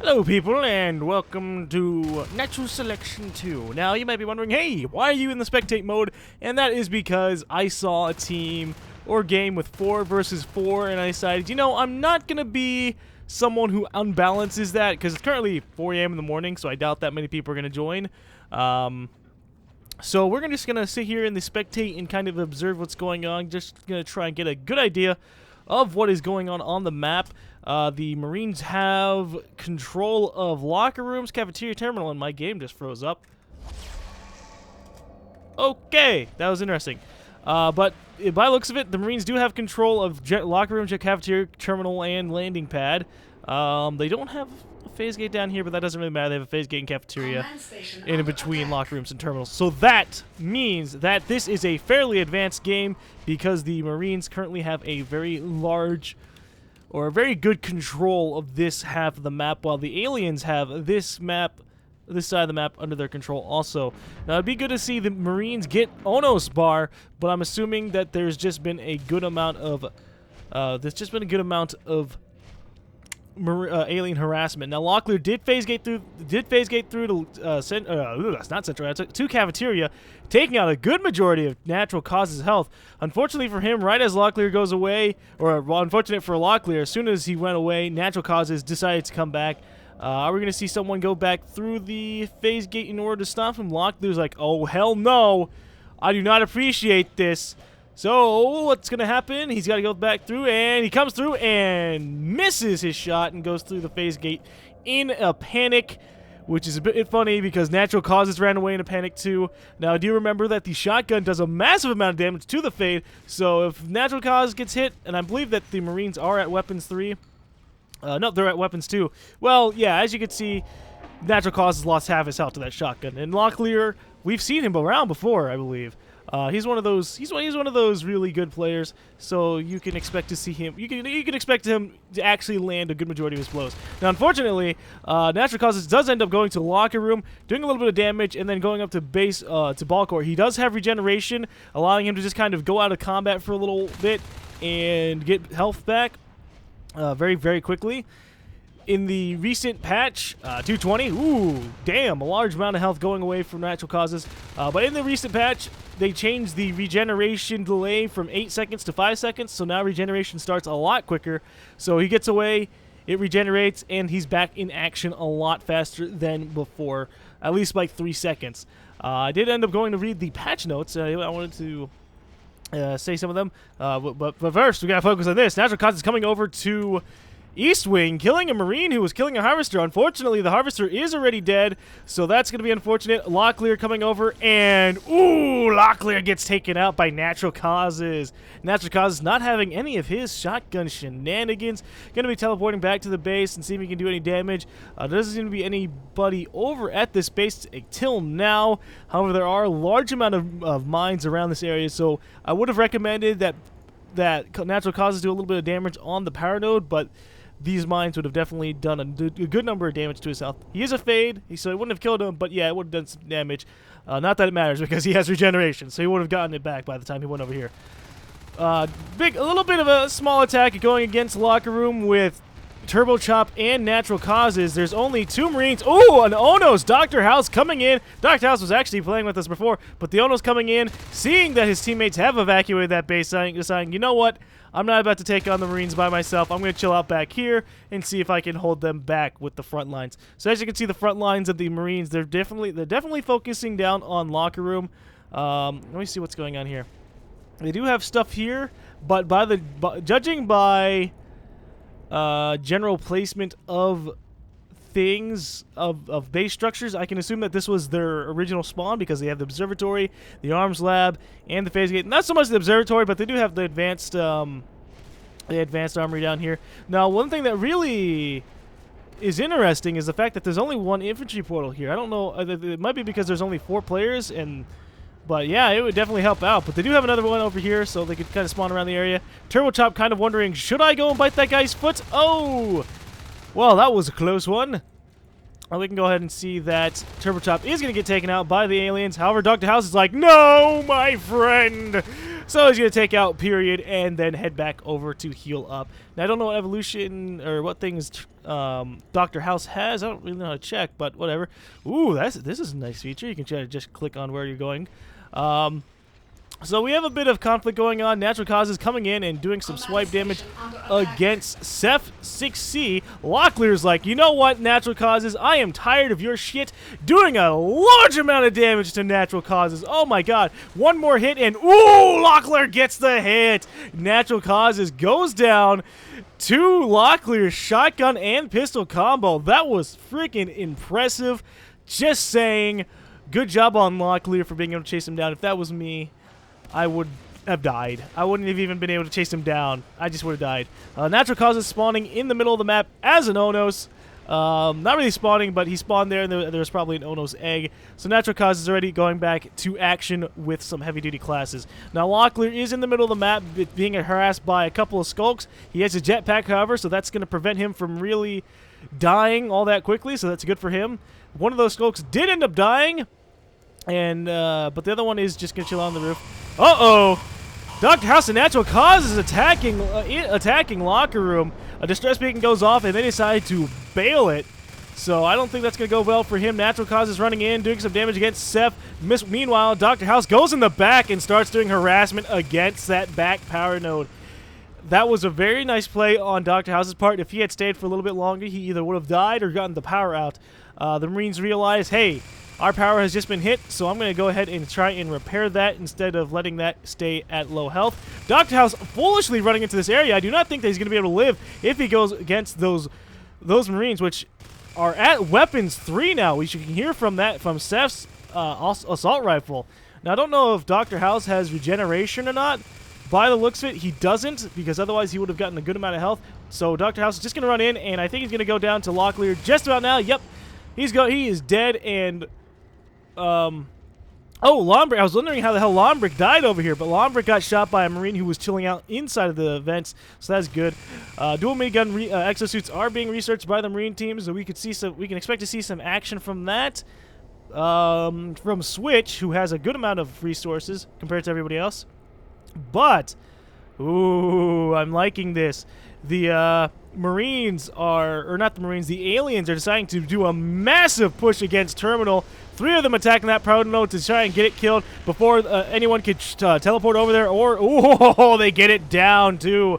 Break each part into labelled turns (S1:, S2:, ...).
S1: Hello people, and welcome to Natural Selection 2. Now, you might be wondering, hey, why are you in the spectate mode? And that is because I saw a team or game with 4 versus 4, and I decided, you know, I'm not going to be someone who unbalances that, because it's currently 4 a.m. in the morning, so I doubt that many people are going to join. So we're just going to sit here in the spectate and kind of observe what's going on, just going to try and get a good idea of what is going on the map. The Marines have control of locker rooms, cafeteria, terminal, and my game just froze up. Okay, that was interesting. But by the looks of it, the Marines do have control of locker rooms, cafeteria, terminal, and landing pad. They don't have a phase gate down here, but that doesn't really matter. They have a phase gate and cafeteria in between locker rooms and terminals. So that means that this is a fairly advanced game because the Marines currently have a very large or a very good control of this half of the map, while the aliens have this side of the map under their control also. Now, it'd be good to see the Marines get Onos bar, but I'm assuming that there's just been a good amount of alien harassment. Now, Locklear did phase gate through to that's not central. To cafeteria, taking out a good majority of natural causes health. Unfortunately for him, right as Locklear goes away, or well, unfortunate for Locklear, as soon as he went away, natural causes decided to come back. Are we going to see someone go back through the phase gate in order to stop him? Locklear's like, oh hell no, I do not appreciate this. So, what's going to happen? He's got to go back through, and he comes through and misses his shot and goes through the phase gate in a panic, which is a bit funny because natural causes ran away in a panic too. Now, do you remember that the shotgun does a massive amount of damage to the fade? So, if natural cause gets hit, and I believe that the Marines are at weapons 3. No, they're at weapons 2. Well, yeah, as you can see, natural causes lost half his health to that shotgun. And Locklear, we've seen him around before, I believe. He's one of those. He's one of those really good players. So you can expect to see him. You can expect him to actually land a good majority of his blows. Now, unfortunately, natural causes does end up going to locker room, doing a little bit of damage, and then going up to base to ball core. He does have regeneration, allowing him to just kind of go out of combat for a little bit and get health back very, very quickly. In the recent patch, 220, ooh, damn, a large amount of health going away from natural causes. But in the recent patch, they changed the regeneration delay from 8 seconds to 5 seconds, so now regeneration starts a lot quicker. So he gets away, it regenerates, and he's back in action a lot faster than before, at least like 3 seconds. I did end up going to read the patch notes. I wanted to say some of them, but first, we gotta focus on this. Natural causes coming over to East Wing, killing a Marine who was killing a Harvester. Unfortunately, the Harvester is already dead, so that's going to be unfortunate. Locklear coming over, and ooh, Locklear gets taken out by natural causes. Natural causes not having any of his shotgun shenanigans. Going to be teleporting back to the base and see if he can do any damage. There doesn't seem to be anybody over at this base until now. However, there are a large amount of mines around this area, so I would have recommended that natural causes do a little bit of damage on the power node, but these mines would have definitely done a good number of damage to his health. He is a fade, so it wouldn't have killed him, but yeah, it would have done some damage. Not that it matters because he has regeneration, so he would have gotten it back by the time he went over here. A little bit of a small attack going against locker room with Turbo Chop and natural causes. There's only 2 Marines. Oh, an Onos. Dr. House coming in. Dr. House was actually playing with us before, but the Onos coming in, seeing that his teammates have evacuated that base, deciding, you know what? I'm not about to take on the Marines by myself. I'm going to chill out back here and see if I can hold them back with the front lines. So as you can see, the front lines of the Marines, they're definitely focusing down on locker room. Let me see what's going on here. They do have stuff here, but judging by general placement of things of base structures, I can assume that this was their original spawn because they have the observatory, the arms lab, and the phase gate. Not so much the observatory, but they do have the advanced armory down here. Now, one thing that really is interesting is the fact that there's only 1 infantry portal here. I don't know, it might be because there's only 4 players, but yeah, it would definitely help out. But they do have another one over here, so they could kind of spawn around the area. Turbo Chop kind of wondering, should I go and bite that guy's foot? Oh! Well, that was a close one. We can go ahead and see that Turbo Chop is going to get taken out by the aliens. However, Dr. House is like, no, my friend! So he's going to take out period and then head back over to heal up. Now, I don't know what evolution or what things Dr. House has. I don't really know how to check, but whatever. Ooh, this is a nice feature. You can just click on where you're going. So we have a bit of conflict going on. Natural Causes coming in and doing some swipe damage against Seth 6C. Locklear's like, you know what, Natural Causes? I am tired of your shit doing a large amount of damage to Natural Causes. Oh my god. One more hit and ooh, Locklear gets the hit. Natural Causes goes down to Locklear's shotgun and pistol combo. That was freaking impressive. Just saying. Good job on Locklear for being able to chase him down. If that was me, I would have died. I wouldn't have even been able to chase him down. I just would have died. Natural Causes spawning in the middle of the map as an Onos. Not really spawning, but he spawned there, and there was probably an Onos egg. So Natural Causes is already going back to action with some heavy-duty classes. Now, Locklear is in the middle of the map, being harassed by a couple of skulks. He has a jetpack, however, so that's going to prevent him from really dying all that quickly, so that's good for him. One of those skulks did end up dying, and but the other one is just going to chill on the roof. Uh-oh! Dr. House and Natural Causes is attacking Locker Room. A distress beacon goes off, and they decide to bail it. So I don't think that's going to go well for him. Natural Causes running in, doing some damage against Seth. Meanwhile, Dr. House goes in the back and starts doing harassment against that back power node. That was a very nice play on Dr. House's part. If he had stayed for a little bit longer, he either would have died or gotten the power out. The Marines realize, hey, our power has just been hit, so I'm going to go ahead and try and repair that instead of letting that stay at low health. Dr. House foolishly running into this area. I do not think that he's going to be able to live if he goes against those Marines, which are at weapons 3 now. We can hear from that from Seth's assault rifle. Now, I don't know if Dr. House has regeneration or not. By the looks of it, he doesn't, because otherwise he would have gotten a good amount of health. So Dr. House is just going to run in, and I think he's going to go down to Locklear just about now. Yep, he is dead, and oh, Lombrick. I was wondering how the hell Lombrick died over here, but Lombrick got shot by a Marine who was chilling out inside of the vents, so that's good. Dual minigun exosuits are being researched by the Marine team, so we can expect to see some action from that. From Switch, who has a good amount of resources compared to everybody else. But, ooh, I'm liking this. The Marines are, or not the Marines, the aliens are deciding to do a massive push against Terminal. 3 of them attacking that proto node to try and get it killed before anyone could teleport over there, or, ooh, they get it down too.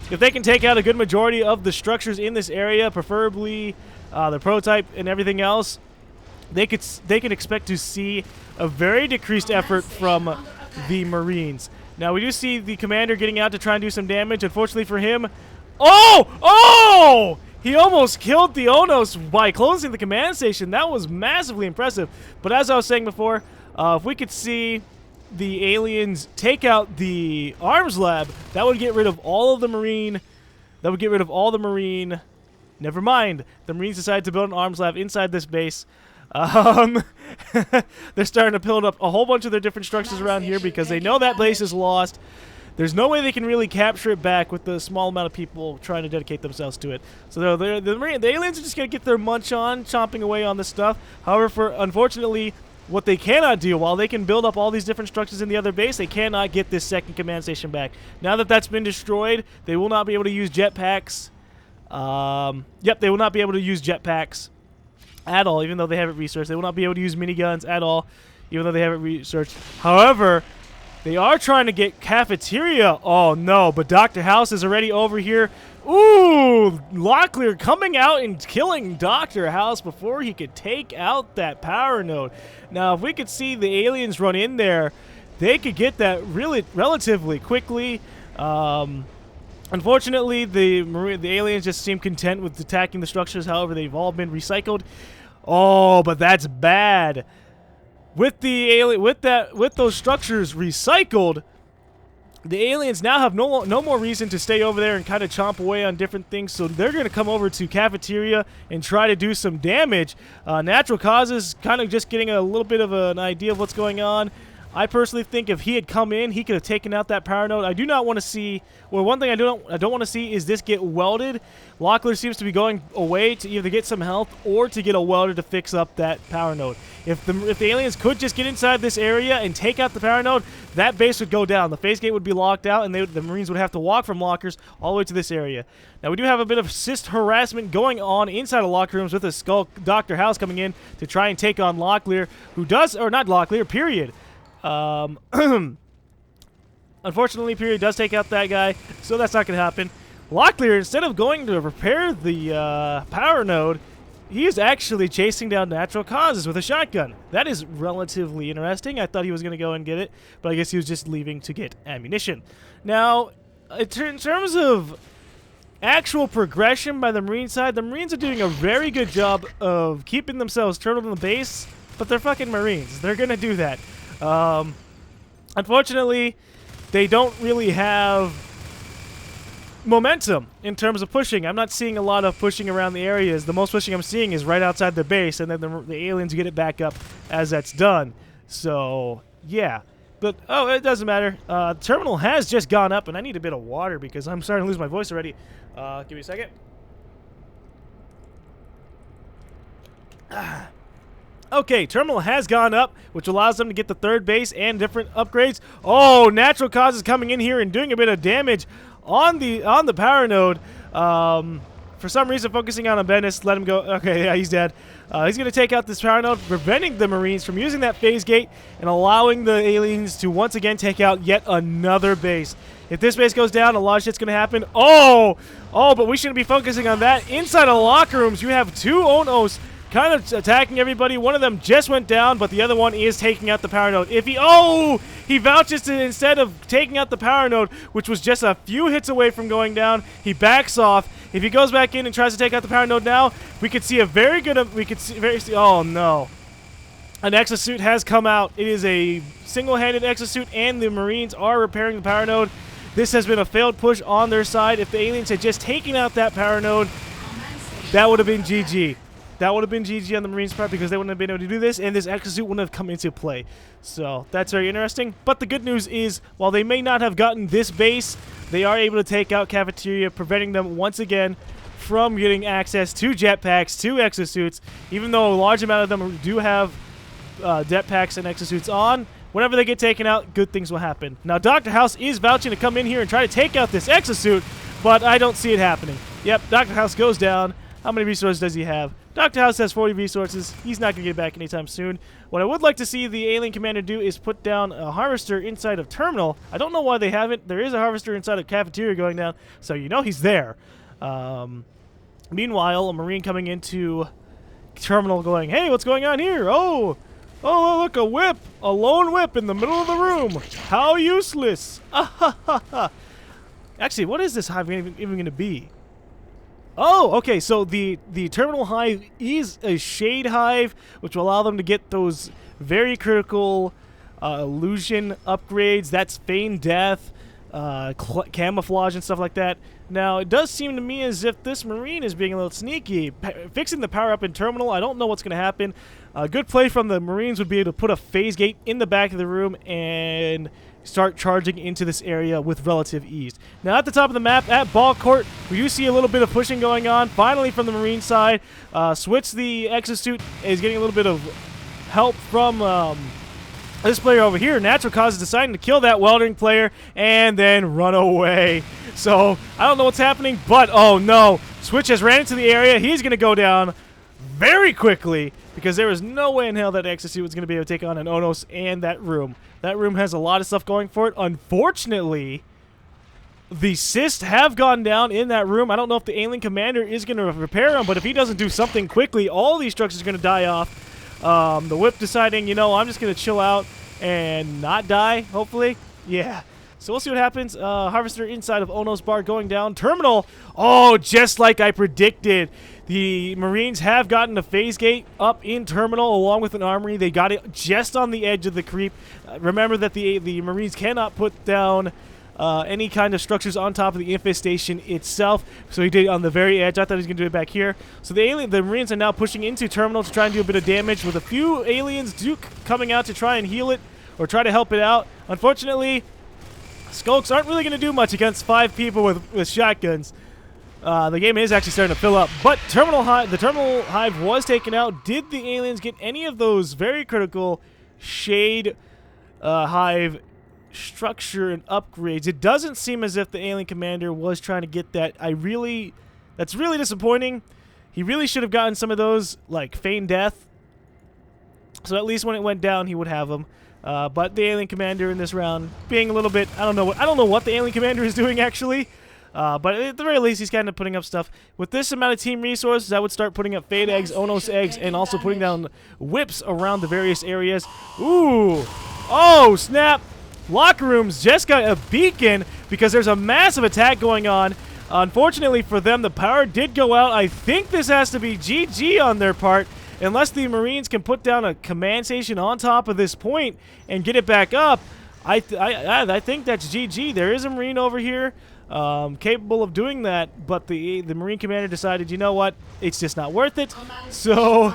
S1: If they can take out a good majority of the structures in this area, preferably the prototype and everything else, they can expect to see a very decreased effort from the Marines. Now, we do see the commander getting out to try and do some damage. Unfortunately for him, oh! He almost killed the Onos by closing the command station. That was massively impressive. But as I was saying before, if we could see the aliens take out the arms lab, that would get rid of all of the Marine. Never mind. The Marines decided to build an arms lab inside this base. They're starting to build up a whole bunch of their different structures around here because they know that base is lost. There's no way they can really capture it back with the small amount of people trying to dedicate themselves to it. So the aliens are just going to get their munch on, chomping away on this stuff. However, unfortunately, what they cannot do, while they can build up all these different structures in the other base, they cannot get this second command station back. Now that that's been destroyed, they will not be able to use jetpacks. Yep, they will not be able to use jetpacks at all, even though they have it researched. They will not be able to use miniguns at all, even though they have it researched. However, they are trying to get cafeteria. Oh, no, but Dr. House is already over here. Ooh, Locklear coming out and killing Dr. House before he could take out that power node. Now, if we could see the aliens run in there, they could get that really relatively quickly. Unfortunately, the aliens just seem content with attacking the structures. However, they've all been recycled. Oh, but that's bad. With those structures recycled, the aliens now have no more reason to stay over there and kind of chomp away on different things. So they're going to come over to cafeteria and try to do some damage. Natural Causes kind of just getting a little bit of an idea of what's going on. I personally think if he had come in, he could have taken out that power node. I do not want to see, well, one thing I don't want to see is this get welded. Locklear seems to be going away to either get some health or to get a welder to fix up that power node. If the aliens could just get inside this area and take out the power node, that base would go down. The phase gate would be locked out, and the Marines would have to walk from lockers all the way to this area. Now, we do have a bit of assist harassment going on inside of locker rooms with a Skull Dr. House coming in to try and take on Locklear, who does, or not Locklear, period. Unfortunately, period does take out that guy, so that's not going to happen. Locklear, instead of going to repair the power node, he is actually chasing down natural causes with a shotgun. That is relatively interesting. I thought he was going to go and get it, but I guess he was just leaving to get ammunition. Now, in terms of actual progression by the Marine side, the Marines are doing a very good job of keeping themselves turtled in the base, but they're fucking Marines. They're going to do that. Unfortunately, they don't really have momentum in terms of pushing. I'm not seeing a lot of pushing around the areas. The most pushing I'm seeing is right outside the base, and then the aliens get it back up as that's done. So, yeah. But, oh, it doesn't matter. Terminal has just gone up, and I need a bit of water because I'm starting to lose my voice already. Give me a second. Okay, terminal has gone up, which allows them to get the third base and different upgrades. Oh, natural causes coming in here and doing a bit of damage on the power node. For some reason, focusing on Abenis, let him go. Okay, yeah, he's dead. He's going to take out this power node, preventing the Marines from using that phase gate and allowing the aliens to once again take out yet another base. If this base goes down, a lot of shit's going to happen. Oh, but we shouldn't be focusing on that. Inside of locker rooms, you have two Onos kind of attacking everybody. One of them just went down, but the other one is taking out the power node. If he vouches to, instead of taking out the power node, which was just a few hits away from going down, he backs off. If he goes back in and tries to take out the power node now, we could see a very good, oh no. An Exosuit has come out. It is a single-handed Exosuit, and the Marines are repairing the power node. This has been a failed push on their side. If the aliens had just taken out that power node, that would have been GG. That would have been GG on the Marines' part because they wouldn't have been able to do this, and this Exosuit wouldn't have come into play. So that's very interesting. But the good news is, while they may not have gotten this base, they are able to take out Cafeteria, preventing them once again from getting access to jetpacks, to Exosuits. Even though a large amount of them do have jetpacks and Exosuits on, whenever they get taken out, good things will happen. Now, Dr. House is vouching to come in here and try to take out this Exosuit, but I don't see it happening. Yep, Dr. House goes down. How many resources does he have? Dr. House has 40 resources. He's not going to get back anytime soon. What I would like to see the alien commander do is put down a harvester inside of terminal. I don't know why they haven't. There is a harvester inside of cafeteria going down, so you know he's there. Meanwhile, a Marine coming into terminal going, hey, what's going on here? Oh, look, a whip. A lone whip in the middle of the room. How useless. Actually, what is this hive even going to be? Oh, okay, so the terminal hive is a shade hive, which will allow them to get those very critical illusion upgrades. That's feign death, camouflage, and stuff like that. Now, it does seem to me as if this Marine is being a little sneaky. Fixing the power up in terminal, I don't know what's going to happen. A good play from the Marines would be able to put a phase gate in the back of the room and start charging into this area with relative ease. Now, at the top of the map, at ball court, we do see a little bit of pushing going on. Finally, from the Marine side, Switch the Exosuit is getting a little bit of help from this player over here. Natural Cause is deciding to kill that welding player and then run away. So, I don't know what's happening, but oh no. Switch has ran into the area. He's going to go down very quickly because there is no way in hell that Exosuit was going to be able to take on an Onos and that room. That room has a lot of stuff going for it. Unfortunately, the cysts have gone down in that room. I don't know if the alien commander is going to repair them, but if he doesn't do something quickly, all these structures are going to die off. The whip deciding, you know, I'm just going to chill out and not die, hopefully. Yeah. So we'll see what happens. Harvester inside of Onos bar going down. Terminal. Oh, just like I predicted. The Marines have gotten a phase gate up in terminal along with an armory. They got it just on the edge of the creep. Remember that the Marines cannot put down any kind of structures on top of the infestation itself. So he did it on the very edge. I thought he was going to do it back here. So the Marines are now pushing into terminal to try and do a bit of damage with a few aliens coming out to try and heal it. or try to help it out. Unfortunately, Skulks aren't really going to do much against 5 people with shotguns. The game is actually starting to fill up, but the terminal hive was taken out. Did the aliens get any of those very critical shade hive structure and upgrades? It doesn't seem as if the alien commander was trying to get that. That's really disappointing. He really should have gotten some of those, like feign death, so at least when it went down, he would have them. But the alien commander in this round being a little bit, I don't know what the alien commander is doing actually. But at the very least, he's kind of putting up stuff. With this amount of team resources, I would start putting up Fade Eggs, Onos Eggs, and also putting down whips around the various areas. Ooh! Oh, snap! Locker rooms just got a beacon because there's a massive attack going on. Unfortunately for them, the power did go out. I think this has to be GG on their part, unless the Marines can put down a command station on top of this point and get it back up. I think that's GG. There is a Marine over here capable of doing that, but the Marine commander decided, you know what, it's just not worth it. So,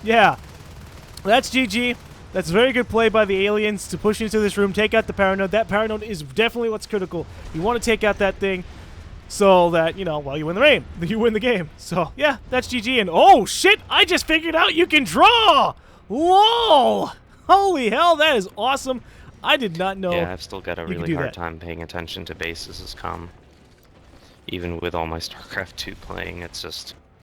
S1: yeah, that's GG. That's a very good play by the aliens to push into this room, take out the power node. That power node is definitely what's critical. You want to take out that thing so that, you know, well, you win the game. You win the game. So, yeah, that's GG. And, oh, shit, I just figured out you can draw! Whoa! Holy hell, that is awesome. I did not know.
S2: Yeah, I've still got a really hard time paying attention to bases as comm. Even with all my StarCraft 2 playing, it's just